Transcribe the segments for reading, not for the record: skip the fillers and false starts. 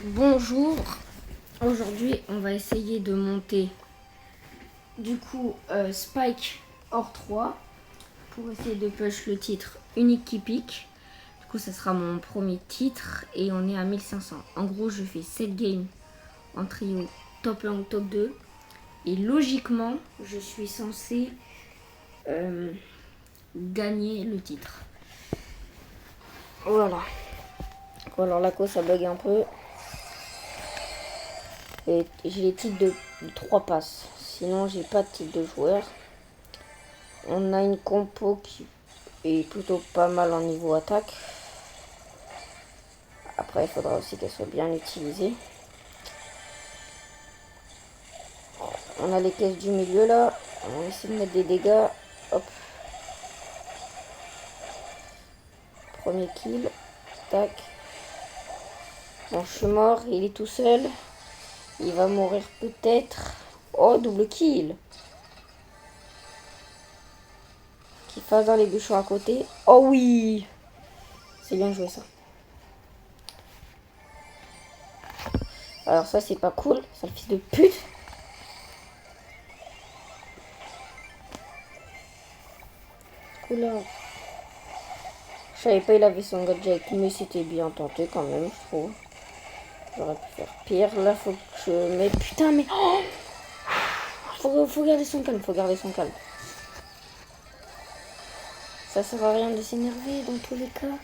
Bonjour, aujourd'hui on va essayer de monter du coup Spike hors 3 pour essayer de push le titre unique qui pique. Du coup ça sera mon premier titre et on est à 1500. En gros je fais 7 games en trio top 1 ou top 2 et logiquement je suis censé gagner le titre. Voilà. Alors la cause ça bug un peu. Et j'ai les titres de 3 passes. Sinon, j'ai pas de titre de joueur. On a une compo qui est plutôt pas mal en niveau attaque. Après, il faudra aussi qu'elle soit bien utilisée. On a les caisses du milieu là. On va essayer de mettre des dégâts. Hop. Premier kill. Tac. Bon, je suis mort. Il est tout seul. Il va mourir peut-être. Oh, double kill. Qu'il fasse dans les bûchons à côté. Oh oui. C'est bien joué ça. Alors ça, c'est pas cool. C'est le fils de pute. Oula. Je savais pas il avait son gadget, mais c'était bien tenté quand même, je trouve. J'aurais pu faire pire. Là, faut que je mette... Putain, mais... Oh, faut garder son calme, faut garder son calme. Ça sert à rien de s'énerver dans tous les cas.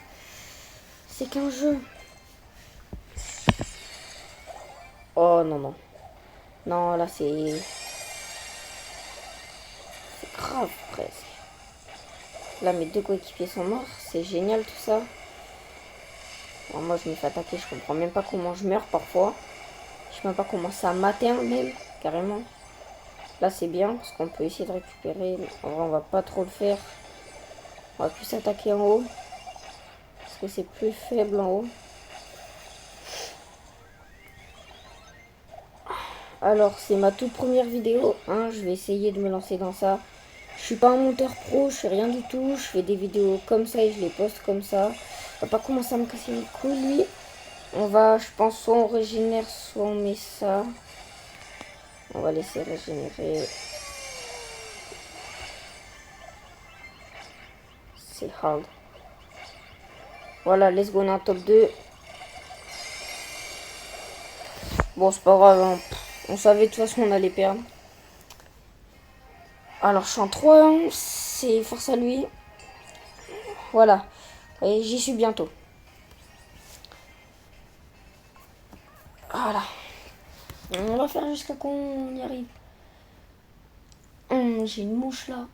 C'est qu'un jeu. Oh non, non. Non, là, c'est... C'est grave, presque. Là, mes deux coéquipiers sont morts. C'est génial, tout ça. Bon, moi, je me fais attaquer. Je comprends même pas comment je meurs, parfois. Je sais même pas comment ça m'atteint, même, carrément. Là, c'est bien, parce qu'on peut essayer de récupérer. En vrai, on va pas trop le faire. On va plus s'attaquer en haut. Parce que c'est plus faible en haut. Alors, c'est ma toute première vidéo. Hein, je vais essayer de me lancer dans ça. Je suis pas un monteur pro, je fais rien du tout. Je fais des vidéos comme ça et je les poste comme ça. On va pas commencer à me casser les couilles, lui. On va, je pense, soit on régénère, soit on met ça. On va laisser régénérer. C'est hard. Voilà, let's go, on est en top 2. Bon, c'est pas grave, hein. On savait de toute façon on allait perdre. Alors, je suis en 3, c'est force à lui. Voilà, et j'y suis bientôt. Voilà. On va faire jusqu'à qu'on y arrive. J'ai une mouche là.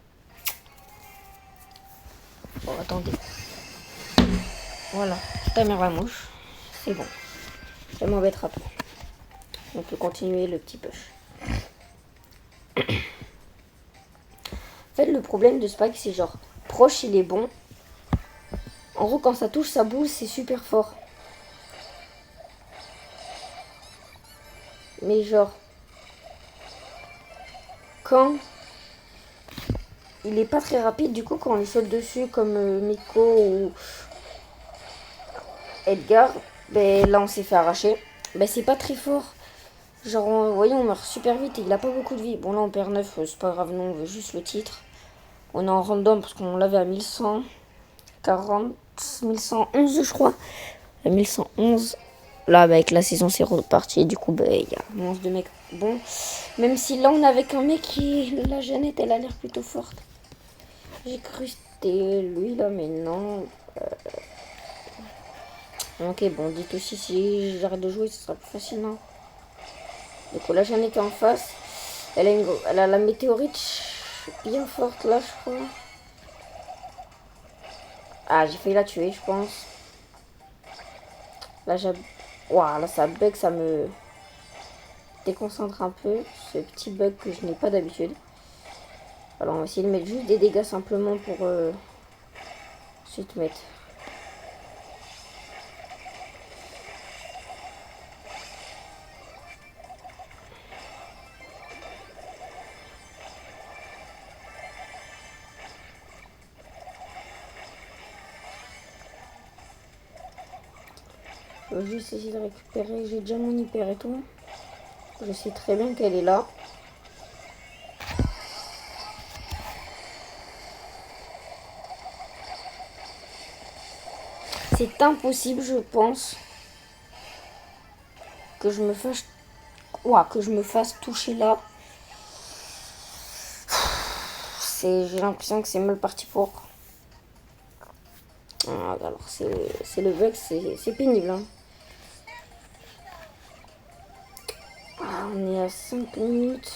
Bon, attendez. Voilà, ta mère la mouche. C'est bon. Ça m'embêtera pas. On peut continuer le petit push. En fait, le problème de Spike, c'est genre, proche, il est bon. En gros, quand ça touche, ça bouge, c'est super fort. Mais genre, quand il est pas très rapide, du coup, quand on lui saute dessus, comme Miko ou Edgar, ben là, on s'est fait arracher. Ben, c'est pas très fort. Genre, vous voyez, on meurt super vite et il a pas beaucoup de vie. Bon, là, on perd 9, c'est pas grave, non, on veut juste le titre. On est en random parce qu'on l'avait à 1140, 1111, je crois. À 1111. Là, bah, avec la saison, c'est reparti. Du coup, bah, il y a 11 de mecs. Bon, même si là, on est avec un mec qui. La Jeannette, elle a l'air plutôt forte. J'ai cru que c'était lui, là, mais non. Ok, bon, dites aussi si j'arrête de jouer, ce sera plus facile, non? Du coup, la Jeannette est en face. Elle a la météorite bien forte, là, je crois. Ah, j'ai failli la tuer, je pense. Là, Waouh, là, ça bug, ça me déconcentre un peu. Ce petit bug que je n'ai pas d'habitude. Alors, on va essayer de mettre juste des dégâts simplement pour ensuite mettre. Je vais juste essayer de récupérer. J'ai déjà mon hyper et tout. Je sais très bien qu'elle est là. C'est impossible, je pense, que je me fasse, toucher là. J'ai l'impression que c'est mal parti pour. Alors c'est le bug, c'est pénible. Hein. On est à 5 minutes.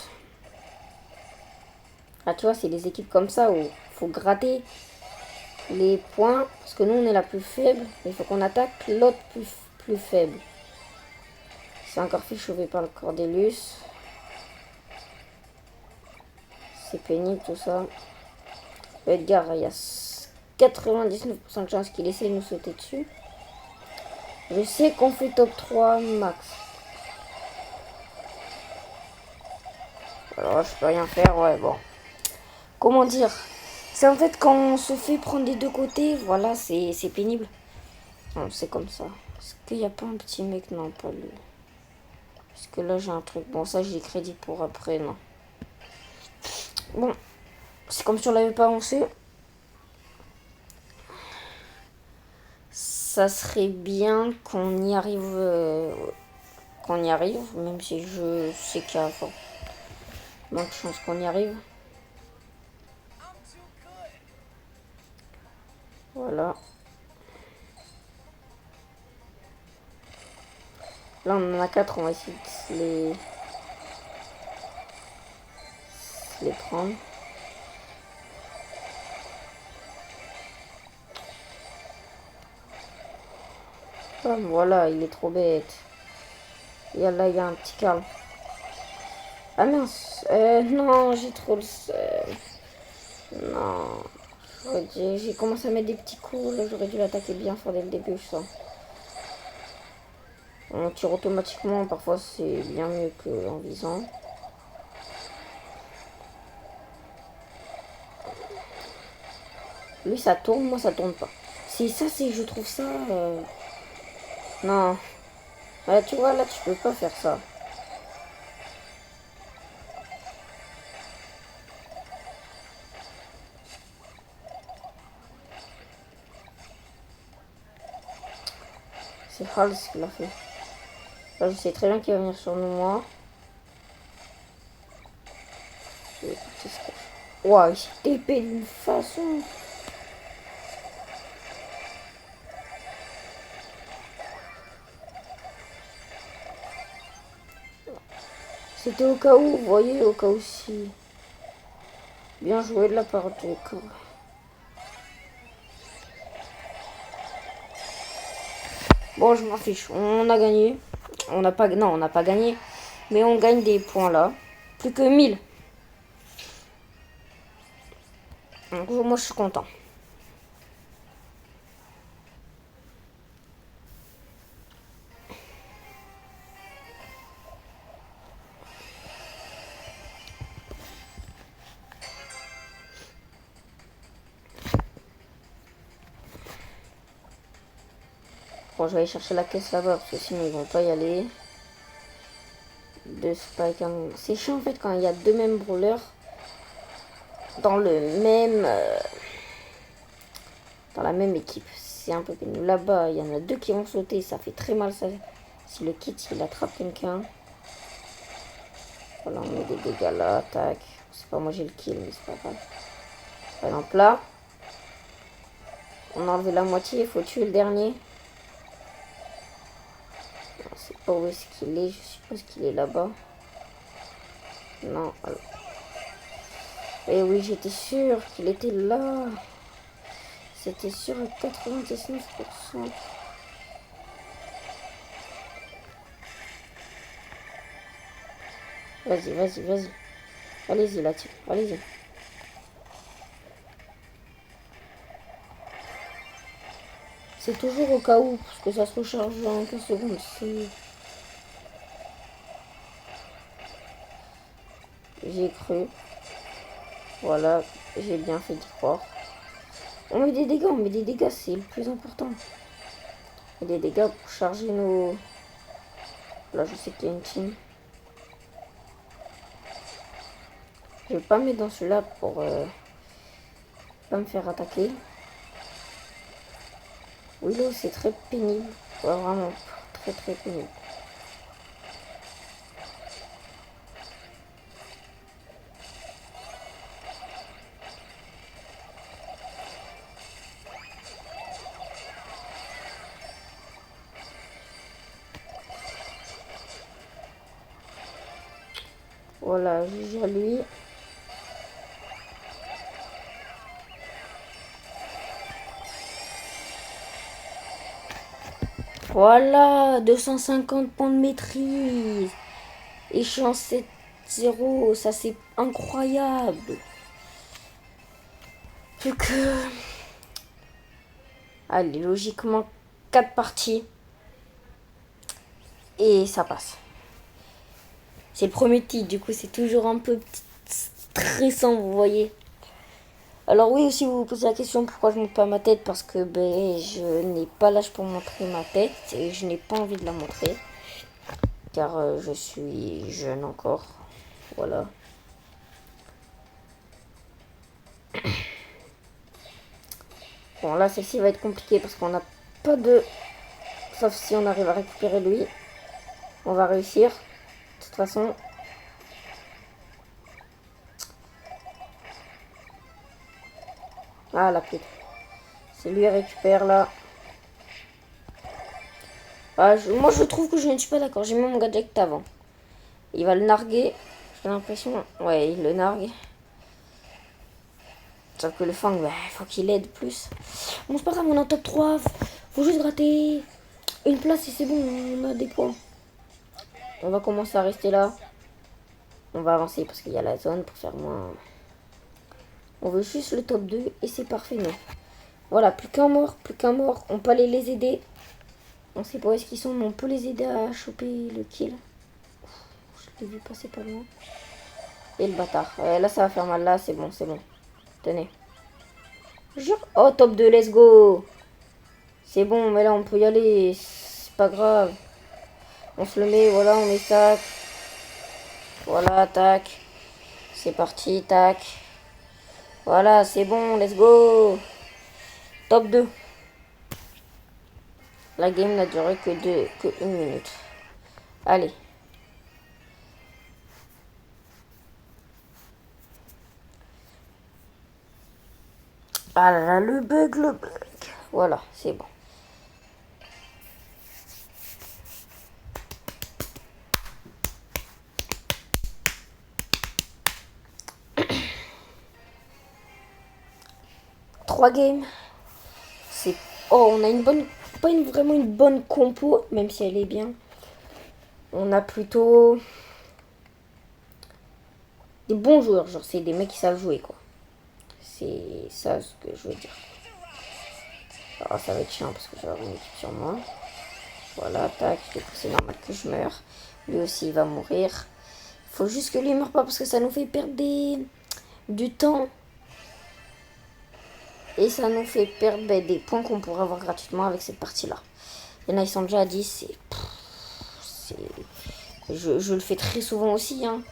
Ah, tu vois, c'est des équipes comme ça où il faut gratter les points. Parce que nous, on est la plus faible. Mais il faut qu'on attaque l'autre plus faible. C'est encore fait chauffer par le Cordelius. C'est pénible tout ça. Edgar, il y a 99% de chances qu'il essaie de nous sauter dessus. Je sais qu'on fait top 3 max. Alors je peux rien faire, ouais bon. Comment dire? C'est en fait quand on se fait prendre des deux côtés, voilà, c'est pénible. C'est comme ça. Est-ce qu'il n'y a pas un petit mec? Non, pas lui. Parce que là j'ai un truc. Bon, ça j'ai crédit pour après, non. Bon, c'est comme si on l'avait pas avancé. Ça serait bien qu'on y arrive. Même si je sais qu'il y a moins de chance qu'on y arrive. Voilà. Là, on en a 4, on va essayer de les prendre. Ah, voilà, il est trop bête. Et là, il y a un petit Karl. Ah mince. Non, j'ai trop le seum. Non. J'ai commencé à mettre des petits coups. Là, j'aurais dû l'attaquer bien fort dès le début, ça. On tire automatiquement. Parfois, c'est bien mieux qu'en visant. Lui, ça tourne. Moi, ça tourne pas. C'est ça, je trouve ça... Non. Là, tu vois, là, tu peux pas faire ça. C'est Hals qui l'a fait. Là, je sais très bien qu'il va venir sur nous, moi. Ouah, il s'est TP d'une façon. C'était au cas où, vous voyez, au cas où si. Bien joué de la part de Cor. Bon, je m'en fiche. On a gagné. On n'a pas, non, on n'a pas gagné. Mais on gagne des points là. Plus que 1000. Donc, moi, je suis content. Bon, je vais aller chercher la caisse là-bas parce que sinon ils vont pas y aller. Deux spikes. C'est chiant en fait quand il y a deux mêmes brawlers dans dans la même équipe. C'est un peu pénible. Là-bas, il y en a deux qui vont sauter. Ça fait très mal ça. Si le kit il attrape quelqu'un. Voilà, on met des dégâts là. Tac. C'est pas moi j'ai le kill, mais c'est pas grave. Par exemple là. On a enlevé la moitié. Il faut tuer le dernier. Je sais pas où est-ce qu'il est. Je suppose qu'il est là-bas. Non. Alors. Et oui, j'étais sûre qu'il était là. C'était sûr à 99%. Vas-y, vas-y, vas-y. Allez-y là-dessus. Allez-y. C'est toujours au cas où, parce que ça se recharge en 15 secondes. J'ai cru. Voilà, j'ai bien fait d'y croire. On met des dégâts, c'est le plus important. Et des dégâts pour charger nos... Là, je sais qu'il y a une team. Je vais pas me mettre dans celui-là pour pas me faire attaquer. Willow, c'est très pénible. Ouais, vraiment très très pénible. Voilà, GG à lui. Voilà, 250 points de maîtrise. Échéance 7-0, ça c'est incroyable. Plus que... Allez, logiquement, 4 parties. Et ça passe. C'est le premier titre, du coup c'est toujours un peu stressant, vous voyez. Alors oui, aussi vous vous posez la question pourquoi je montre pas ma tête, parce que ben, je n'ai pas l'âge pour montrer ma tête et je n'ai pas envie de la montrer. Car je suis jeune encore. Voilà. Bon là celle-ci va être compliquée parce qu'on n'a pas de... Sauf si on arrive à récupérer lui. On va réussir. De toute façon... Ah la pute. C'est lui qui récupère là. Ah, moi je trouve que je ne suis pas d'accord. J'ai mis mon gadget avant. Il va le narguer. J'ai l'impression. Ouais, il le nargue. Sauf que le Fang, bah, faut qu'il aide plus. Bon, c'est pas grave, on est en top 3. Faut juste gratter une place et c'est bon, on a des points. On va commencer à rester là. On va avancer parce qu'il y a la zone pour faire moins. On veut juste le top 2 et c'est parfait, non. Voilà, plus qu'un mort, plus qu'un mort. On peut aller les aider. On sait pas où est-ce qu'ils sont, mais on peut les aider à choper le kill. Je l'ai vu passer pas loin. Et le bâtard. Là, ça va faire mal. Là, c'est bon, c'est bon. Tenez. Jure. Oh, top 2, let's go. C'est bon, mais là, on peut y aller. C'est pas grave. On se le met, voilà, on met tac. Voilà, tac. C'est parti, tac. Voilà, c'est bon, let's go. Top 2. La game n'a duré que 1 minute. Allez. Ah là là, le bug, le bug. Voilà, c'est bon. Trois games. C'est... Oh, on a une bonne... Pas vraiment une bonne compo, même si elle est bien. On a plutôt... des bons joueurs, genre c'est des mecs qui savent jouer, quoi. C'est ça ce que je veux dire. Alors ça va être chiant parce que je vais avoir une équipe sur moi. Voilà, tac, du coup c'est normal que je meure. Lui aussi il va mourir. Faut juste que lui meure pas parce que ça nous fait perdre du temps. Et ça nous fait perdre des points qu'on pourrait avoir gratuitement avec cette partie-là. Il y en a, ils sont déjà à 10. Je le fais très souvent aussi. Hein.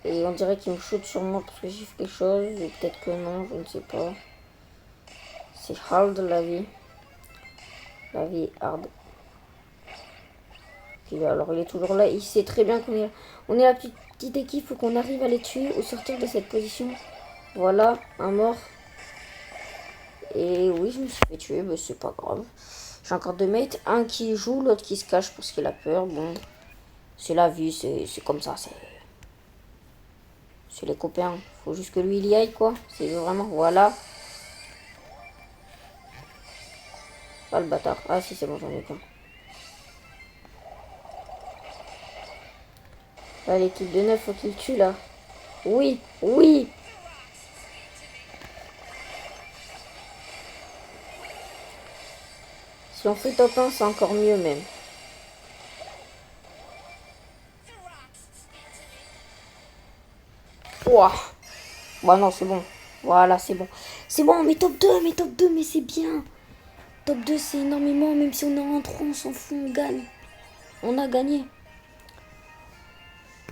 Et on dirait qu'il me shoot sur moi parce que j'ai fait quelque chose. Et peut-être que non, je ne sais pas. C'est hard la vie. La vie est hard. Okay, alors il est toujours là. Il sait très bien on est la petite équipe. Il faut qu'on arrive à les tuer ou sortir de cette position. Voilà, un mort. Et oui, je me suis fait tuer. Mais c'est pas grave. J'ai encore deux mates. Un qui joue, l'autre qui se cache parce qu'il a peur. Bon, c'est la vie. C'est comme ça. C'est les copains. Faut juste que lui il y aille quoi. C'est vraiment. Voilà. Ah le bâtard. Ah si c'est bon, j'en ai qu'un. Là l'équipe de 9 faut qu'il tue là. Oui, oui. Si on fait top 1 c'est encore mieux même. Ouah. Bah non c'est bon. Voilà, c'est bon. C'est bon, mais top 2, mais c'est bien. Top 2, c'est énormément. Même si on est en 3, on s'en fout, on gagne. On a gagné.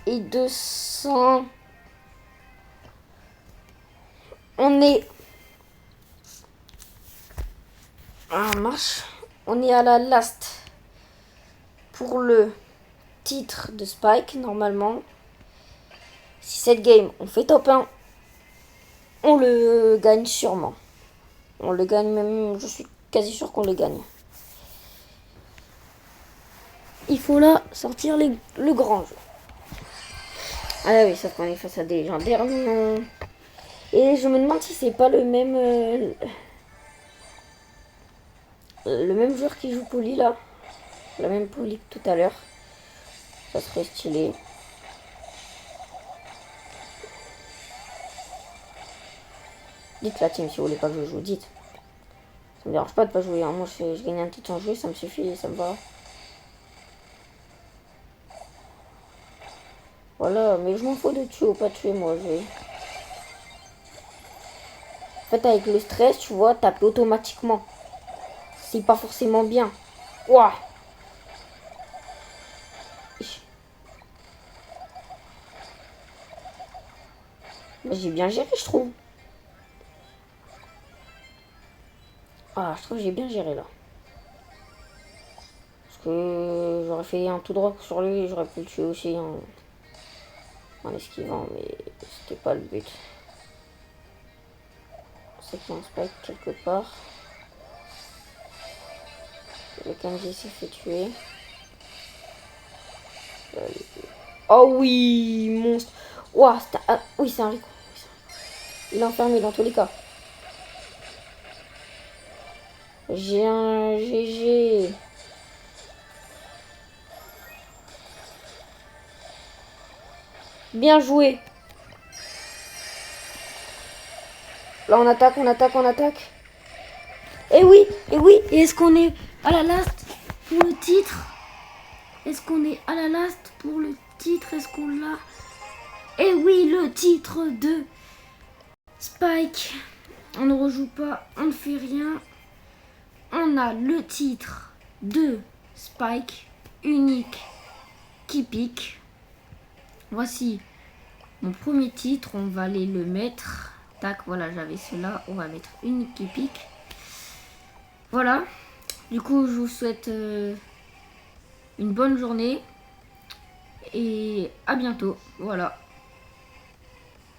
Et 200. On est... Ah, marche. On est à la last. Pour le titre de Spike, normalement. Si cette game, on fait top 1, on le gagne sûrement. On le gagne même, je suis quasi sûr qu'on le gagne. Il faut là sortir le grand jeu. Ah oui, ça qu'on est face à des légendaires. Non. Et je me demande si c'est pas le même joueur qui joue Poli là. La même Poli que tout à l'heure. Ça serait stylé. Dites la team si vous voulez pas que je joue, dites. Ça me dérange pas de pas jouer. Hein. Moi je gagne un titre en jeu, ça me suffit, ça me va. Voilà, mais je m'en fous de tuer ou pas tuer moi. En fait avec le stress, tu vois, taper automatiquement. C'est pas forcément bien. Ouah. J'ai bien géré, je trouve. Ah, je trouve que j'ai bien géré là. Parce que j'aurais fait un tout droit sur lui, j'aurais pu le tuer aussi en esquivant, mais c'était pas le but. C'est qu'il y a un spike quelque part. Le Kanji s'est fait tuer. Oh oui, monstre. Ouah, ah, oui, c'est un Rico. Il est enfermé dans tous les cas. J'ai un GG. Bien joué. Là, on attaque, on attaque, on attaque. Et oui, et oui. Et est-ce qu'on est à la last pour le titre? Est-ce qu'on est à la last pour le titre? Est-ce qu'on l'a? Et oui, le titre de Spike. On ne rejoue pas, on ne fait rien. On a le titre de Spike unique qui pique. Voici mon premier titre. On va aller le mettre. Tac, voilà, j'avais cela. On va mettre unique qui pique. Voilà. Du coup, je vous souhaite une bonne journée. Et à bientôt. Voilà.